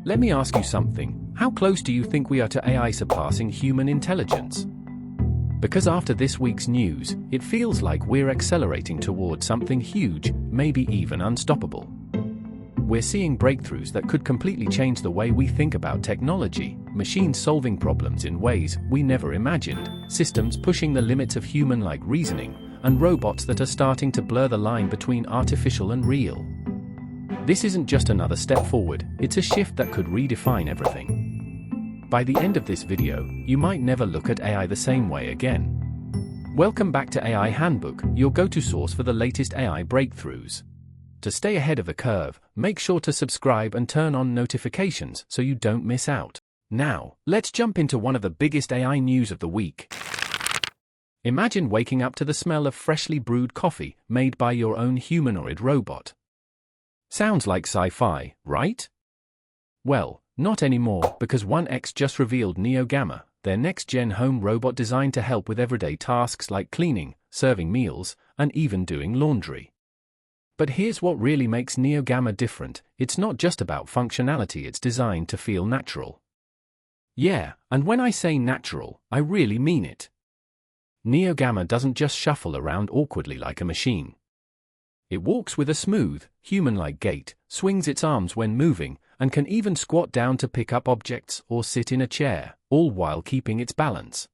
Let me ask you something. How close do you think we are to AI surpassing human intelligence? Because after this week's news, it feels like we're accelerating toward something huge, maybe even unstoppable. We're seeing breakthroughs that could completely change the way we think about technology, machines solving problems in ways we never imagined, systems pushing the limits of human-like reasoning, and robots that are starting to blur the line between artificial and real. This isn't just another step forward, it's a shift that could redefine everything. By the end of this video, you might never look at AI the same way again. Welcome back to AI Handbook, your go-to source for the latest AI breakthroughs. To stay ahead of the curve, make sure to subscribe and turn on notifications so you don't miss out. Now, let's jump into one of the biggest AI news of the week. Imagine waking up to the smell of freshly brewed coffee made by your own humanoid robot. Sounds like sci-fi, right? Well, not anymore, because 1X just revealed NeoGamma, their next-gen home robot designed to help with everyday tasks like cleaning, serving meals, and even doing laundry. But here's what really makes NeoGamma different: it's not just about functionality, it's designed to feel natural. Yeah, and when I say natural, I really mean it. NeoGamma doesn't just shuffle around awkwardly like a machine. It walks with a smooth, human-like gait, swings its arms when moving, and can even squat down to pick up objects or sit in a chair, all while keeping its balance.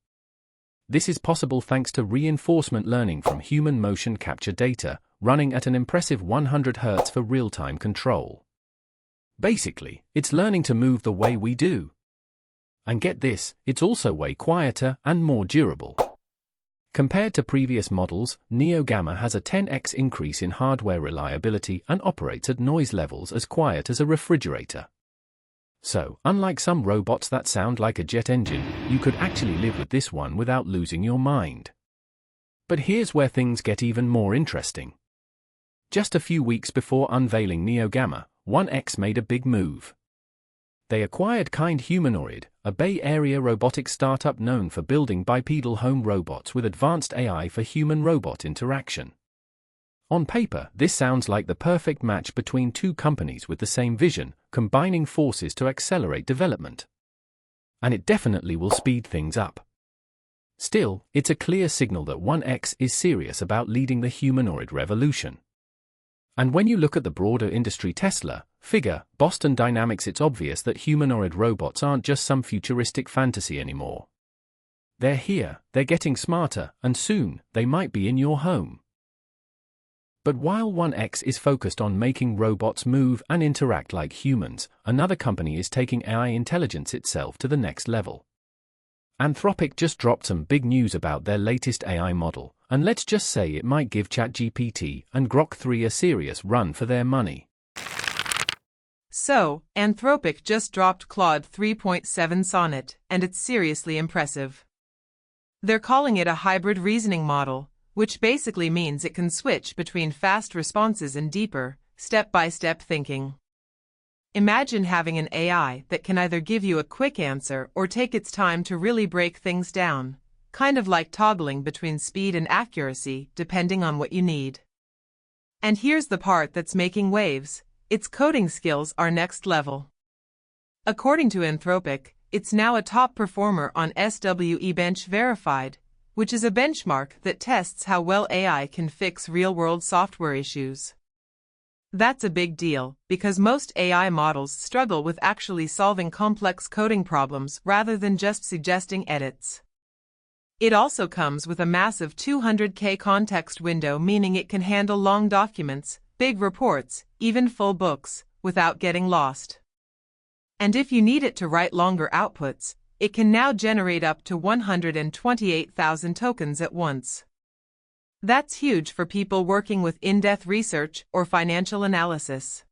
This is possible thanks to reinforcement learning from human motion capture data, running at an impressive 100 Hz for real-time control. Basically, it's learning to move the way we do. And get this, it's also way quieter and more durable. Compared to previous models, NeoGamma has a 10x increase in hardware reliability and operates at noise levels as quiet as a refrigerator. So, unlike some robots that sound like a jet engine, you could actually live with this one without losing your mind. But here's where things get even more interesting. Just a few weeks before unveiling NeoGamma, 1X made a big move. They acquired Kind Humanoid, a Bay Area robotics startup known for building bipedal home robots with advanced AI for human-robot interaction. On paper, this sounds like the perfect match between two companies with the same vision, combining forces to accelerate development. And it definitely will speed things up. Still, it's a clear signal that 1X is serious about leading the humanoid revolution. And when you look at the broader industry Tesla, figure, Boston Dynamics, it's obvious that humanoid robots aren't just some futuristic fantasy anymore. They're here, they're getting smarter, and soon, they might be in your home. But while 1X is focused on making robots move and interact like humans, another company is taking AI intelligence itself to the next level. Anthropic just dropped some big news about their latest AI model, and let's just say it might give ChatGPT and Grok 3 a serious run for their money. So, Anthropic just dropped Claude 3.7 Sonnet, and it's seriously impressive. They're calling it a hybrid reasoning model, which basically means it can switch between fast responses and deeper, step-by-step thinking. Imagine having an AI that can either give you a quick answer or take its time to really break things down, kind of like toggling between speed and accuracy depending on what you need. And here's the part that's making waves: its coding skills are next level. According to Anthropic, it's now a top performer on SWE Bench Verified, which is a benchmark that tests how well AI can fix real-world software issues. That's a big deal, because most AI models struggle with actually solving complex coding problems rather than just suggesting edits. It also comes with a massive 200K context window, meaning it can handle long documents, big reports, even full books, without getting lost. And if you need it to write longer outputs, it can now generate up to 128,000 tokens at once. That's huge for people working with in-depth research or financial analysis.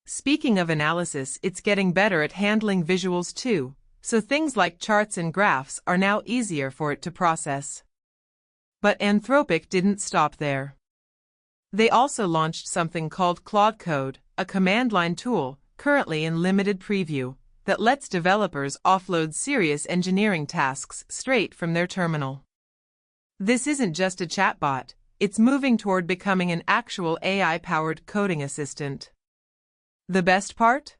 Speaking of analysis, it's getting better at handling visuals too, so things like charts and graphs are now easier for it to process. But Anthropic didn't stop there. They also launched something called Claude Code, a command-line tool, currently in limited preview, that lets developers offload serious engineering tasks straight from their terminal. This isn't just a chatbot, it's moving toward becoming an actual AI-powered coding assistant. The best part?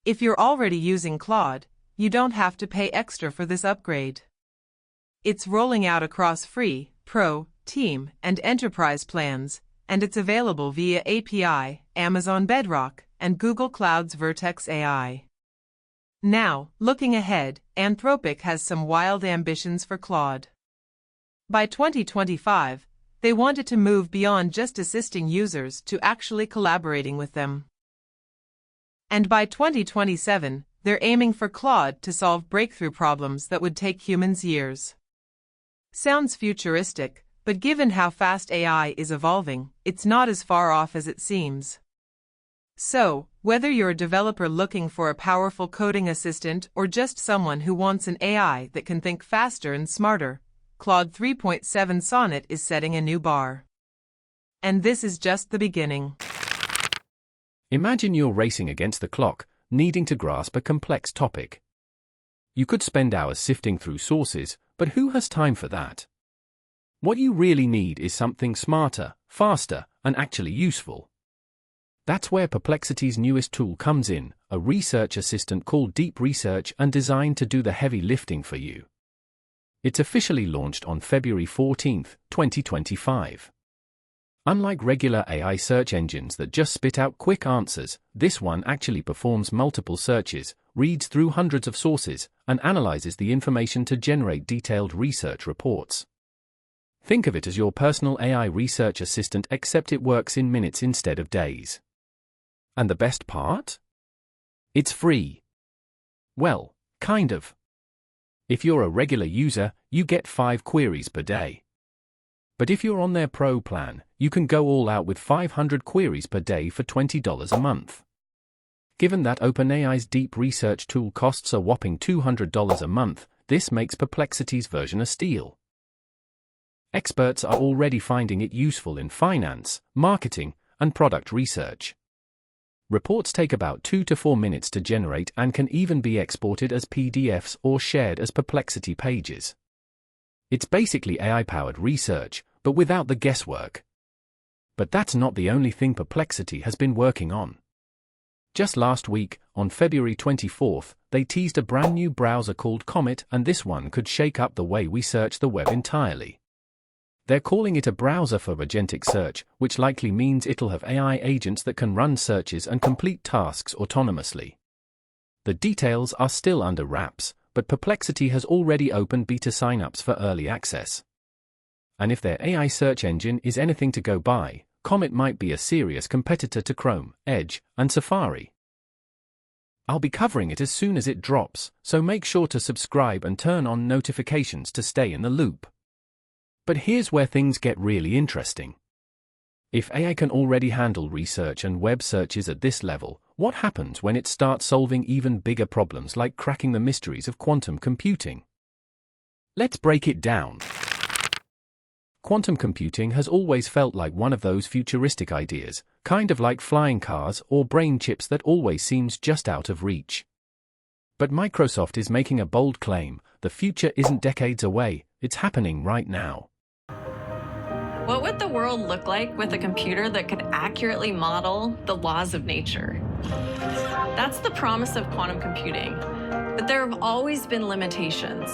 If you're already using Claude, you don't have to pay extra for this upgrade. It's rolling out across free, Pro, Team, and Enterprise plans, and it's available via API, Amazon Bedrock, and Google Cloud's Vertex AI. Now, looking ahead, Anthropic has some wild ambitions for Claude. By 2025, they wanted to move beyond just assisting users to actually collaborating with them. And by 2027, they're aiming for Claude to solve breakthrough problems that would take humans years. Sounds futuristic, but given how fast AI is evolving, it's not as far off as it seems. So, whether you're a developer looking for a powerful coding assistant or just someone who wants an AI that can think faster and smarter, Claude 3.7 Sonnet is setting a new bar. And this is just the beginning. Imagine you're racing against the clock, needing to grasp a complex topic. You could spend hours sifting through sources, but who has time for that? What you really need is something smarter, faster, and actually useful. That's where Perplexity's newest tool comes in, a research assistant called Deep Research and designed to do the heavy lifting for you. It's officially launched on February 14, 2025. Unlike regular AI search engines that just spit out quick answers, this one actually performs multiple searches, reads through hundreds of sources, and analyzes the information to generate detailed research reports. Think of it as your personal AI research assistant, except it works in minutes instead of days. And the best part? It's free. Well, kind of. If you're a regular user, you get 5 queries per day. But if you're on their Pro plan, you can go all out with 500 queries per day for $20 a month. Given that OpenAI's Deep Research tool costs a whopping $200 a month, this makes Perplexity's version a steal. Experts are already finding it useful in finance, marketing, and product research. Reports take about 2 to 4 minutes to generate and can even be exported as PDFs or shared as Perplexity pages. It's basically AI-powered research, but without the guesswork. But that's not the only thing Perplexity has been working on. Just last week, on February 24th, they teased a brand new browser called Comet, and this one could shake up the way we search the web entirely. They're calling it a browser for agentic search, which likely means it'll have AI agents that can run searches and complete tasks autonomously. The details are still under wraps, but Perplexity has already opened beta signups for early access. And if their AI search engine is anything to go by, Comet might be a serious competitor to Chrome, Edge, and Safari. I'll be covering it as soon as it drops, so make sure to subscribe and turn on notifications to stay in the loop. But here's where things get really interesting. If AI can already handle research and web searches at this level, what happens when it starts solving even bigger problems like cracking the mysteries of quantum computing? Let's break it down. Quantum computing has always felt like one of those futuristic ideas, kind of like flying cars or brain chips that always seems just out of reach. But Microsoft is making a bold claim: the future isn't decades away, it's happening right now. What would the world look like with a computer that could accurately model the laws of nature? That's the promise of quantum computing, but there have always been limitations.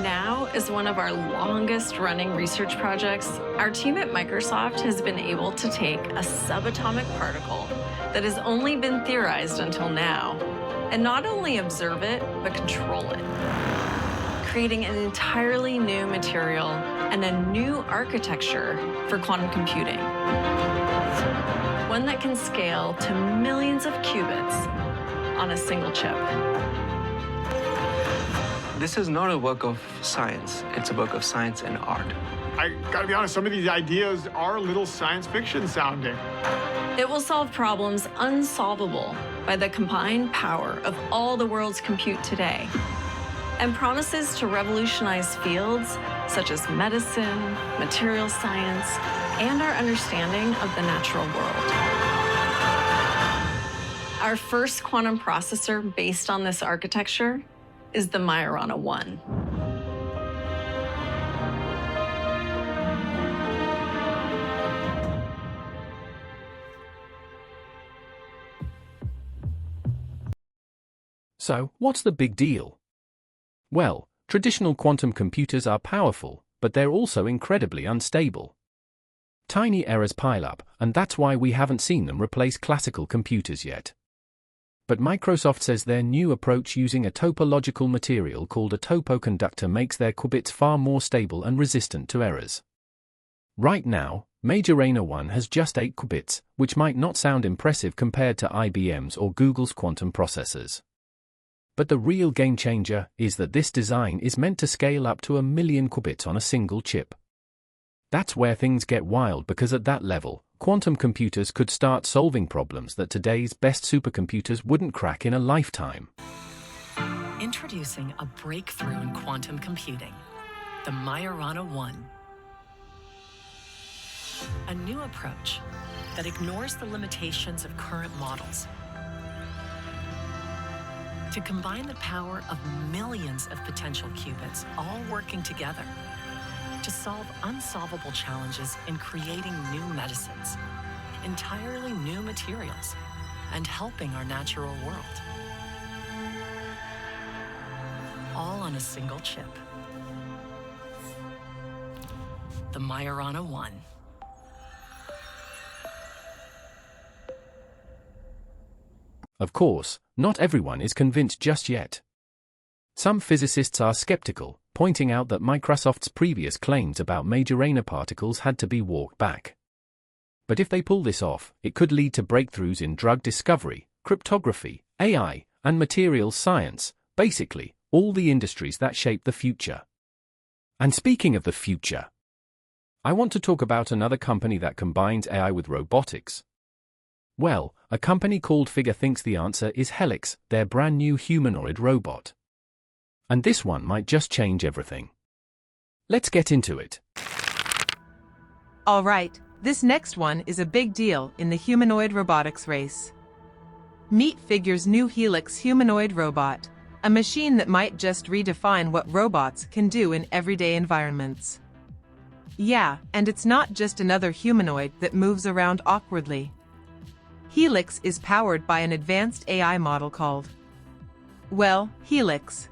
Now, as one of our longest-running research projects, our team at Microsoft has been able to take a subatomic particle that has only been theorized until now, and not only observe it, but control it, creating an entirely new material and a new architecture for quantum computing. One that can scale to millions of qubits on a single chip. This is not a work of science, it's a work of science and art. I gotta be honest, some of these ideas are a little science fiction sounding. It will solve problems unsolvable by the combined power of all the world's compute today, and promises to revolutionize fields such as medicine, material science, and our understanding of the natural world. Our first quantum processor based on this architecture is the Majorana 1. So, what's the big deal? Well, traditional quantum computers are powerful, but they're also incredibly unstable. Tiny errors pile up, and that's why we haven't seen them replace classical computers yet. But Microsoft says their new approach using a topological material called a topoconductor makes their qubits far more stable and resistant to errors. Right now, Majorana 1 has just 8 qubits, which might not sound impressive compared to IBM's or Google's quantum processors. But the real game changer is that this design is meant to scale up to 1 million qubits on a single chip. That's where things get wild, because at that level, quantum computers could start solving problems that today's best supercomputers wouldn't crack in a lifetime. Introducing a breakthrough in quantum computing, the Majorana 1. A new approach that ignores the limitations of current models to combine the power of millions of potential qubits all working together to solve unsolvable challenges in creating new medicines, entirely new materials, and helping our natural world. All on a single chip. The Majorana 1. Of course, not everyone is convinced just yet. Some physicists are skeptical, pointing out that Microsoft's previous claims about Majorana particles had to be walked back. But if they pull this off, it could lead to breakthroughs in drug discovery, cryptography, AI, and materials science, basically, all the industries that shape the future. And speaking of the future, I want to talk about another company that combines AI with robotics. Well, a company called Figure thinks the answer is Helix, their brand new humanoid robot. And this one might just change everything. Let's get into it. All right, this next one is a big deal in the humanoid robotics race. Meet Figure's new Helix Humanoid Robot, a machine that might just redefine what robots can do in everyday environments. Yeah, and it's not just another humanoid that moves around awkwardly. Helix is powered by an advanced AI model called, well, Helix.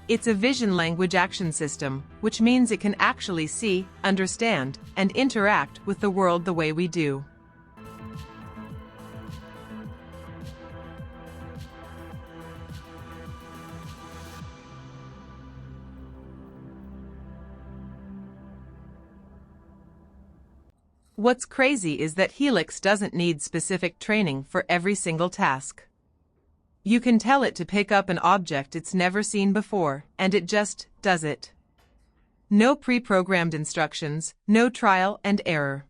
It's a vision language action system, which means it can actually see, understand, and interact with the world the way we do. What's crazy is that Helix doesn't need specific training for every single task. You can tell it to pick up an object it's never seen before, and it just does it. No pre-programmed instructions, no trial and error.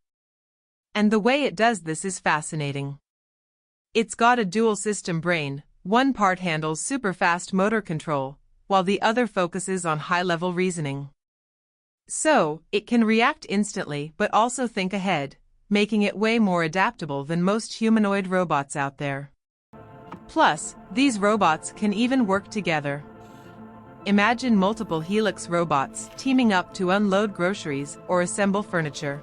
And the way it does this is fascinating. It's got a dual-system brain. One part handles super-fast motor control, while the other focuses on high-level reasoning. So, it can react instantly but also think ahead, making it way more adaptable than most humanoid robots out there. Plus, these robots can even work together. Imagine multiple Helix robots teaming up to unload groceries or assemble furniture.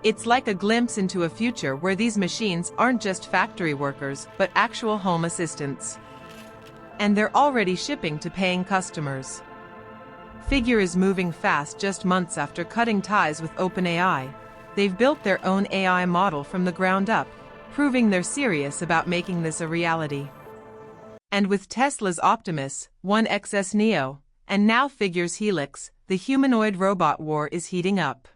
It's like a glimpse into a future where these machines aren't just factory workers but actual home assistants. And they're already shipping to paying customers. Figure is moving fast. Just months after cutting ties with OpenAI, they've built their own AI model from the ground up, proving they're serious about making this a reality. And with Tesla's Optimus, One XS Neo, and now Figure's Helix, the humanoid robot war is heating up.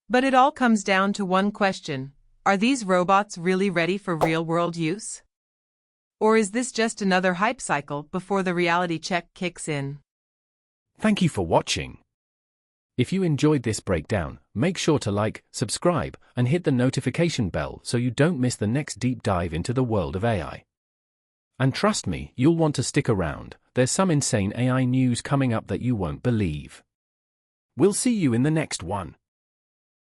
But it all comes down to one question: are these robots really ready for real-world use? Or is this just another hype cycle before the reality check kicks in? Thank you for watching. If you enjoyed this breakdown, make sure to like, subscribe, and hit the notification bell so you don't miss the next deep dive into the world of AI. And trust me, you'll want to stick around. There's some insane AI news coming up that you won't believe. We'll see you in the next one.